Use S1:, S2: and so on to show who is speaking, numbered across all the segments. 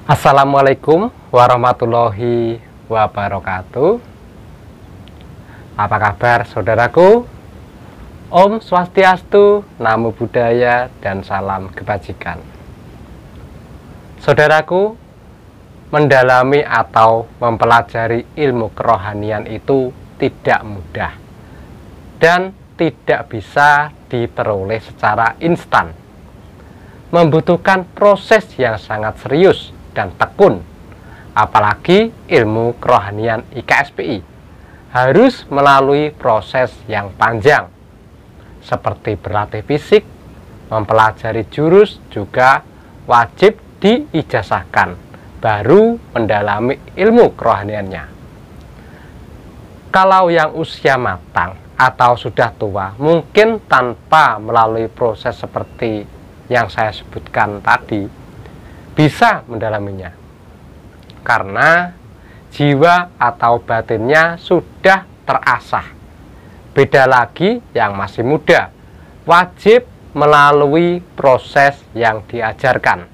S1: Assalamualaikum warahmatullahi wabarakatuh. Apa kabar saudaraku? Om Swastiastu, Namo Buddhaya, dan salam kebajikan. Saudaraku, mendalami atau mempelajari ilmu kerohanian itu tidak mudah dan tidak bisa diperoleh secara instan. Membutuhkan proses yang sangat serius dan tekun, apalagi ilmu kerohanian IKSPI harus melalui proses yang panjang, seperti berlatih fisik, mempelajari jurus juga wajib diijazahkan, baru mendalami ilmu kerohaniannya. Kalau yang usia matang atau sudah tua, mungkin tanpa melalui proses seperti yang saya sebutkan tadi, bisa mendalaminya, karena jiwa atau batinnya sudah terasah. Beda lagi yang masih muda, wajib melalui proses yang diajarkan.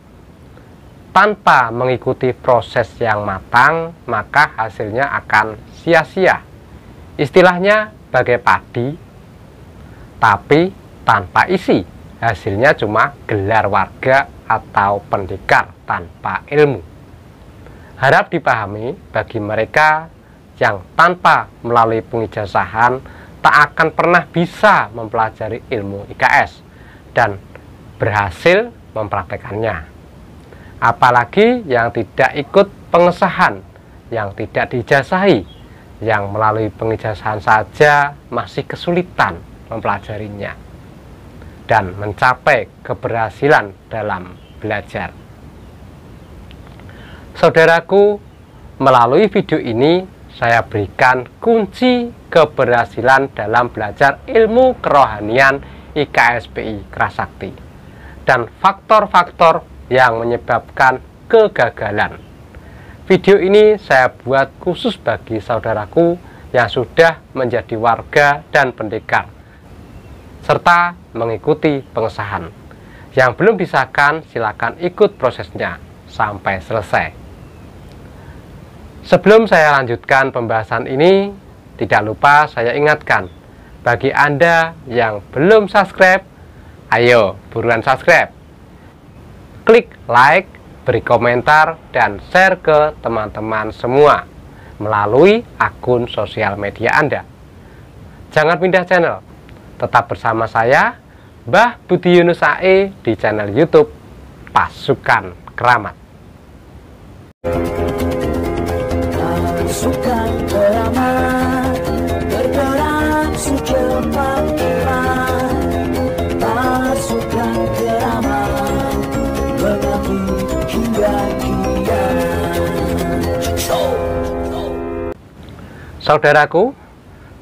S1: Tanpa mengikuti proses yang matang, maka hasilnya akan sia-sia. Istilahnya bagai padi, tapi tanpa isi. Hasilnya cuma gelar warga atau pendekar tanpa ilmu. Harap dipahami bagi mereka yang tanpa melalui pengijazahan tak akan pernah bisa mempelajari ilmu IKS dan berhasil mempraktekannya. Apalagi yang tidak ikut pengesahan, yang tidak diijazahi, yang melalui pengijazahan saja masih kesulitan mempelajarinya dan mencapai keberhasilan dalam belajar. Saudaraku, melalui video ini saya berikan kunci keberhasilan dalam belajar ilmu kerohanian IKSPI Kerasakti dan faktor-faktor yang menyebabkan kegagalan. Video ini saya buat khusus bagi saudaraku yang sudah menjadi warga dan pendekar serta mengikuti pengesahan. Yang belum disahkan, silakan ikut prosesnya sampai selesai. Sebelum saya lanjutkan pembahasan ini, tidak lupa saya ingatkan, bagi Anda yang belum subscribe, ayo buruan subscribe. Klik like, beri komentar, dan share ke teman-teman semua melalui akun sosial media Anda. Jangan pindah channel. Tetap bersama saya, Mbah Budi Yunus AE, di channel YouTube Pasukan Keramat.
S2: Pasukan Keramat bergerak secepat-cepat. Pasukan Keramat mengabdi hingga kiamat.
S1: Saudaraku,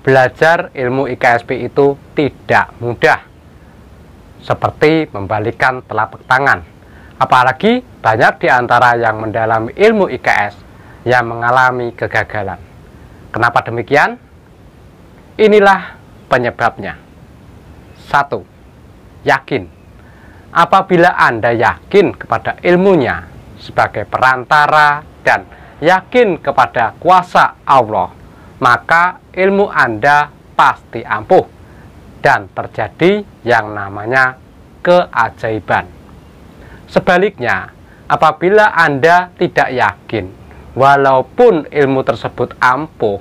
S1: belajar ilmu IKSP itu tidak mudah, seperti membalikan telapak tangan. Apalagi banyak di antara yang mendalami ilmu IKS yang mengalami kegagalan. Kenapa demikian? Inilah penyebabnya. 1. Yakin. Apabila Anda yakin kepada ilmunya sebagai perantara dan yakin kepada kuasa Allah, maka ilmu Anda pasti ampuh dan terjadi yang namanya keajaiban. Sebaliknya, apabila Anda tidak yakin, walaupun ilmu tersebut ampuh,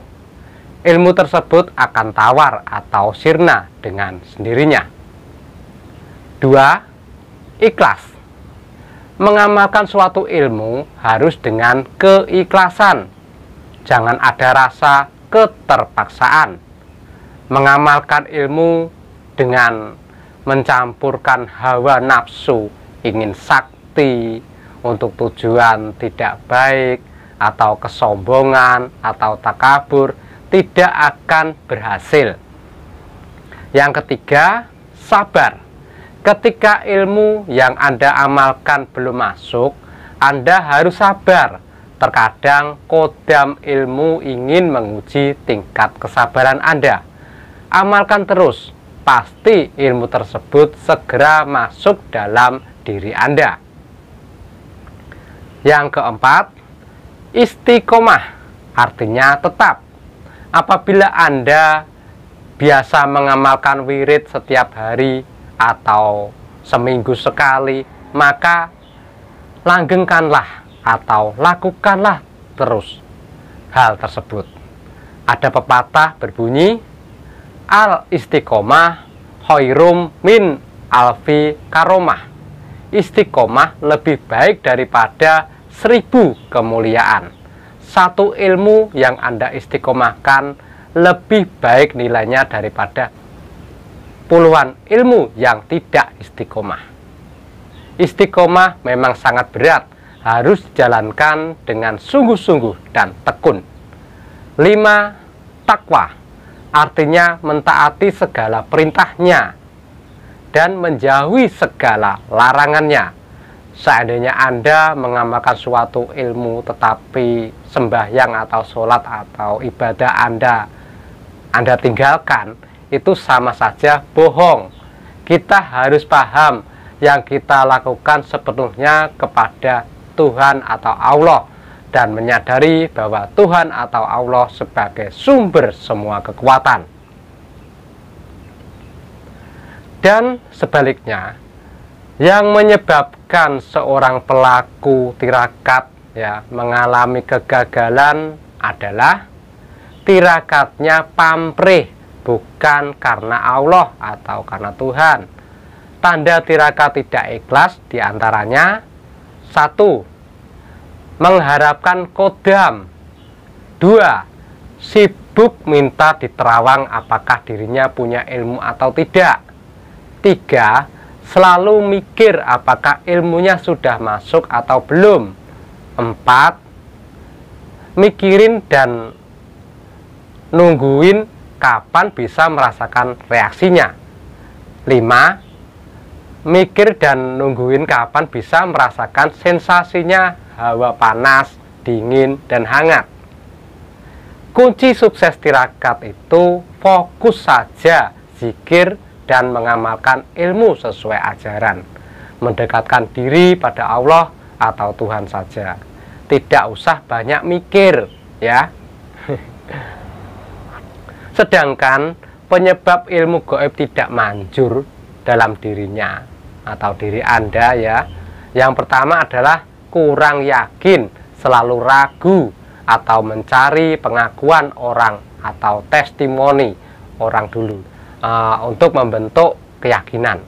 S1: ilmu tersebut akan tawar atau sirna dengan sendirinya. 2. Ikhlas. Mengamalkan suatu ilmu harus dengan keikhlasan. Jangan ada rasa keterpaksaan. Mengamalkan ilmu dengan mencampurkan hawa nafsu, ingin sakti untuk tujuan tidak baik, atau kesombongan, atau takabur, tidak akan berhasil. Yang ketiga, sabar. Ketika ilmu yang Anda amalkan belum masuk, Anda harus sabar. Terkadang kodam ilmu ingin menguji tingkat kesabaran Anda. Amalkan terus, pasti ilmu tersebut segera masuk dalam diri Anda. Yang keempat, istiqomah, artinya tetap. Apabila Anda biasa mengamalkan wirid setiap hari atau seminggu sekali, maka langgengkanlah atau lakukanlah terus hal tersebut. Ada pepatah berbunyi, al istiqomah khairum min alfi karomah. Istiqomah lebih baik daripada 1000 kemuliaan. Satu ilmu yang Anda istiqomahkan lebih baik nilainya daripada puluhan ilmu yang tidak istiqomah. Istiqomah memang sangat berat, harus dijalankan dengan sungguh-sungguh dan tekun. 5. Takwa, artinya mentaati segala perintahnya dan menjauhi segala larangannya. Seandainya Anda mengamalkan suatu ilmu tetapi sembahyang atau sholat atau ibadah Anda tinggalkan, itu sama saja bohong. Kita harus paham yang kita lakukan sepenuhnya kepada Tuhan atau Allah, dan menyadari bahwa Tuhan atau Allah sebagai sumber semua kekuatan. Dan sebaliknya, yang menyebabkan seorang pelaku tirakat mengalami kegagalan adalah tirakatnya pamrih, bukan karena Allah atau karena Tuhan. Tanda tirakat tidak ikhlas diantaranya: 1. Mengharapkan kodam. 2. Sibuk minta diterawang apakah dirinya punya ilmu atau tidak. 3. Selalu mikir apakah ilmunya sudah masuk atau belum. 4. Mikirin dan nungguin kapan bisa merasakan reaksinya. 5. Mikir dan nungguin kapan bisa merasakan sensasinya hawa panas, dingin, dan hangat. Kunci sukses tirakat itu fokus saja, zikir, dan mengamalkan ilmu sesuai ajaran. Mendekatkan diri pada Allah atau Tuhan saja. Tidak usah banyak mikir, ya. Sedangkan penyebab ilmu gaib tidak manjur dalam dirinya atau diri Anda, ya. Yang pertama adalah kurang yakin, selalu ragu, atau mencari pengakuan orang atau testimoni orang dulu untuk membentuk keyakinan.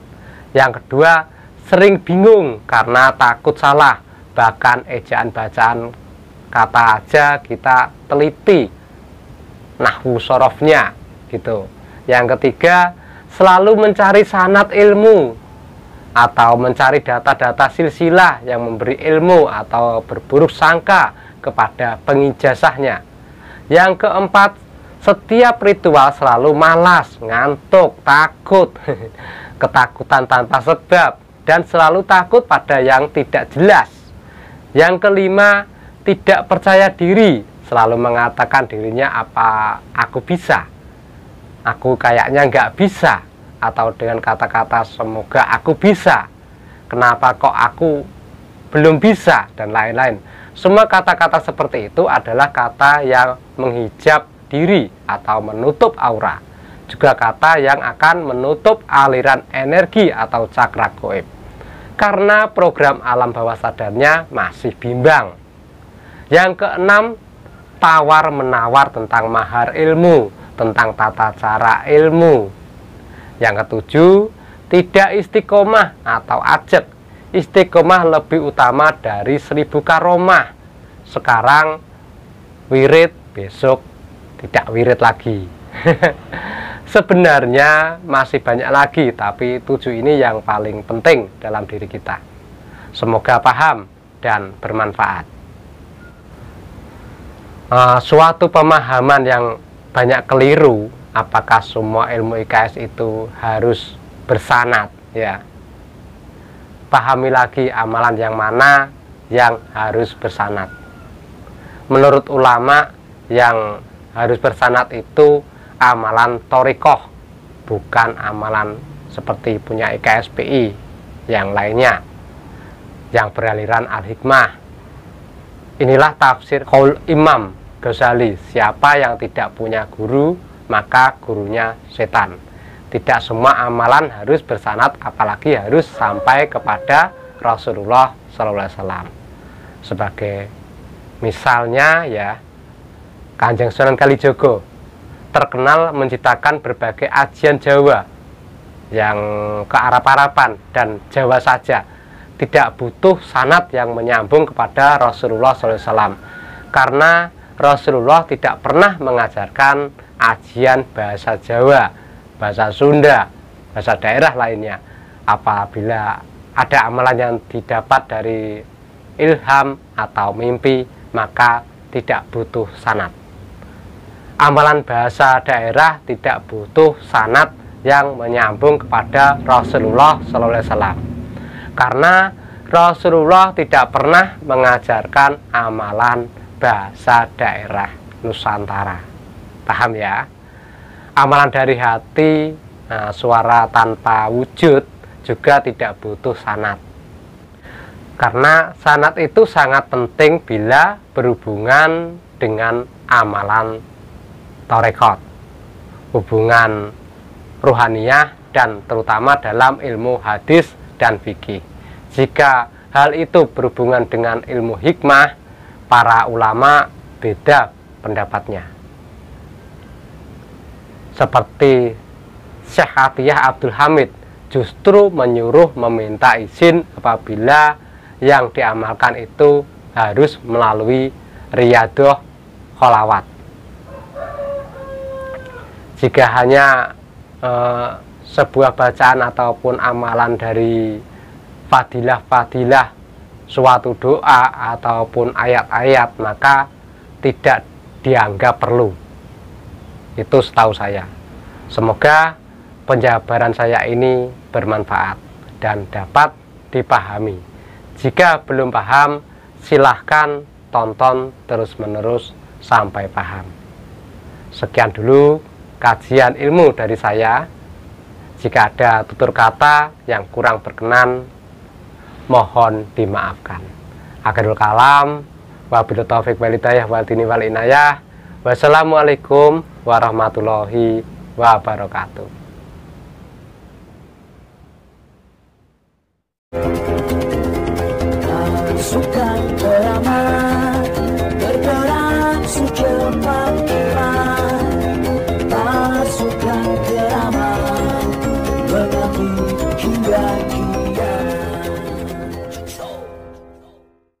S1: Yang kedua, sering bingung karena takut salah, bahkan ejaan bacaan kata aja kita teliti nahwu sorofnya gitu. Yang ketiga, selalu mencari sanad ilmu atau mencari data-data silsilah yang memberi ilmu atau berburuk sangka kepada pengijazahnya. Yang keempat, setiap ritual selalu malas, ngantuk, takut, ketakutan tanpa sebab, dan selalu takut pada yang tidak jelas. Yang kelima, tidak percaya diri, selalu mengatakan dirinya apa aku bisa, aku kayaknya nggak bisa, atau dengan kata-kata semoga aku bisa, kenapa kok aku belum bisa, dan lain-lain. Semua kata-kata seperti itu adalah kata yang menghijab diri atau menutup aura, juga kata yang akan menutup aliran energi atau cakra gaib, karena program alam bawah sadarnya masih bimbang. Yang keenam, tawar-menawar tentang mahar ilmu, tentang tata cara ilmu. Yang ketujuh, tidak istiqomah atau ajek. Istiqomah lebih utama dari 1000 karomah. Sekarang wirid, besok tidak wirid lagi. Sebenarnya masih banyak lagi, tapi 7 ini yang paling penting dalam diri kita. Semoga paham dan bermanfaat. Suatu pemahaman yang banyak keliru, apakah semua ilmu IKS itu harus bersanad, ya. Pahami lagi amalan yang mana yang harus bersanad. Menurut ulama, yang harus bersanad itu amalan thorikoh, bukan amalan seperti punya IKSPI yang lainnya yang beraliran al-hikmah. Inilah tafsir qaul Imam Ghazali, siapa yang tidak punya guru, maka gurunya setan. Tidak semua amalan harus bersanad, apalagi harus sampai kepada Rasulullah SAW. Sebagai misalnya ya, Kanjeng Sunan Kalijogo terkenal menciptakan berbagai ajian Jawa yang kearap-arapan dan Jawa saja, tidak butuh sanad yang menyambung kepada Rasulullah SAW, karena Rasulullah tidak pernah mengajarkan ajian bahasa Jawa, bahasa Sunda, bahasa daerah lainnya. Apabila ada amalan yang didapat dari ilham atau mimpi, maka tidak butuh sanad. Amalan bahasa daerah tidak butuh sanad yang menyambung kepada Rasulullah SAW, karena Rasulullah tidak pernah mengajarkan amalan bahasa daerah Nusantara. Paham ya? Amalan dari hati, suara tanpa wujud juga tidak butuh sanad, karena sanad itu sangat penting bila berhubungan dengan amalan tarekat, hubungan ruhaniyah, dan terutama dalam ilmu hadis dan fikih. Jika hal itu berhubungan dengan ilmu hikmah, para ulama beda pendapatnya. Seperti Syekh Atiyah Abdul Hamid justru menyuruh meminta izin apabila yang diamalkan itu harus melalui riyadhah kholawat. Jika hanya sebuah bacaan ataupun amalan dari fadilah-fadilah suatu doa ataupun ayat-ayat, maka tidak dianggap perlu. Itu setahu saya. Semoga penjabaran saya ini bermanfaat dan dapat dipahami. Jika belum paham, silahkan tonton terus-menerus sampai paham. Sekian dulu kajian ilmu dari saya. Jika ada tutur kata yang kurang berkenan, mohon dimaafkan. Akhirul kalam, wabillahi taufiq wal hidayah wal tini wal inayah. Wassalamualaikum warahmatullahi wabarakatuh.
S2: Suka beramal